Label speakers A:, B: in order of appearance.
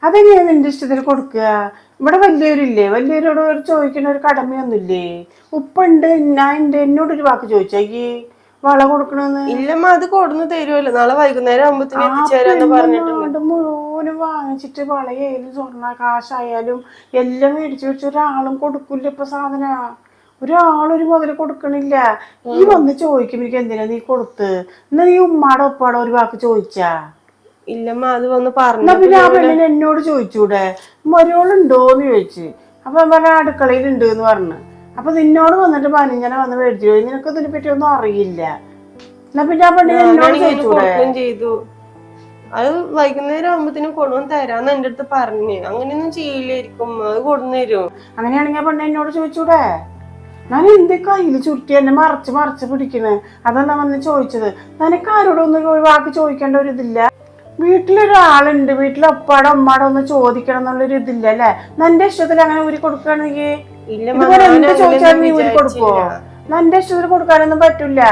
A: അതെങ്ങനെയാ നിന്റെ ഇഷ്ടത്തിന് കൊടുക്കുക? ഇവിടെ വലിയവരില്ലേ, വലിയവരോട് ഒരു ചോദിക്കുന്ന ഒരു കടമയൊന്നുമില്ലേ? ഉപ്പുണ്ട് ഞാൻ ഉണ്ട് എന്നോടൊരു വാക്ക് ചോദിച്ചേക്ക് വള കൊടുക്കണെന്ന്.
B: ഇല്ലമ്മ അത് കൊടുന്ന് തരുമല്ലോ, നാളെ വൈകുന്നേരം ആകുമ്പത്തിന്
A: ആ
B: എത്തിച്ചേരാന്ന് പറഞ്ഞിട്ടുണ്ട്.
A: പെണ്ണുനാട് മുഴുവനും വാങ്ങിച്ചിട്ട് വളയായാലും സ്വർണ്ണ കാശായാലും എല്ലാം മേടിച്ചു വെച്ച ഒരാളും കൊടുക്കില്ല ഇപ്പൊ സാധന. ഒരാളൊരു മുതൽ കൊടുക്കണില്ല. നീ വന്ന് ചോദിക്കും എനിക്ക് എന്തിനാ നീ കൊടുത്ത്, എന്നാ നീ ഉമ്മാടെ ഉപ്പാടെ ഒരു വാക്ക് ചോദിച്ചാ?
B: ഇല്ലമ്മ അത് വന്ന്
A: എന്നാ
B: പറഞ്ഞു.
A: പിന്നെ ആ പെണ്ണിന് എന്നോട് ചോദിച്ചൂടെ മരുവളുണ്ടോന്ന് ചോദിച്ചു. അപ്പൊ ഞാൻ പറഞ്ഞ അടുക്കളയിൽ ഉണ്ട് എന്ന് പറഞ്ഞു. അപ്പൊ നിന്നോട് വന്നിട്ട് പനിഞ്ഞനെ വന്ന് മേടിച്ചു പോയി, നിനക്ക് ഇതിനെ പറ്റി ഒന്നും അറിയില്ല. എന്നാ പിന്നെ ആ പെണ്ണിന് എന്നോട് ചോദിച്ചൂടെ?
B: ചെയ്തു. അത് വൈകുന്നേരം ആകുമ്പത്തിനും കൊണ്ടുവന്ന് തരാന്ന് എന്റെ അടുത്ത് പറഞ്ഞു. അങ്ങനെയൊന്നും ചെയ്യില്ലായിരിക്കും, അത് കൊണ്ടുവന്ന് തരും.
A: അങ്ങനെയാണെങ്കിൽ ആ പെണ്ണ് എന്നോട് ചോദിച്ചൂടെ? ഞാൻ എന്ത് കയ്യിൽ ചുരുട്ടി എന്നെ മറച്ച് മറച്ച് പിടിക്കണ്, അതെന്താ വന്ന് ചോദിച്ചത്? നിനക്ക് ആരോടൊന്നും ഒരു വാക്ക് ചോദിക്കേണ്ട ഒരു ഇതില്ല. വീട്ടിലൊരാളുണ്ട്, വീട്ടിലെ ഉപ്പാടെ ഉമ്മാടെ ഒന്ന് ചോദിക്കണം എന്നുള്ളൊരു ഇതില്ല അല്ലെ? നിന്റെ ഇഷ്ടത്തിൽ അങ്ങനെ ഊരി കൊടുക്കുകയാണെങ്കിൽ ഇതുപോലെ എന്ത് ചോദിച്ചാലും നീ ഊരി കൊടുക്കുവോ? നിന്റെ ഇഷ്ടത്തിൽ കൊടുക്കാനൊന്നും പറ്റൂല.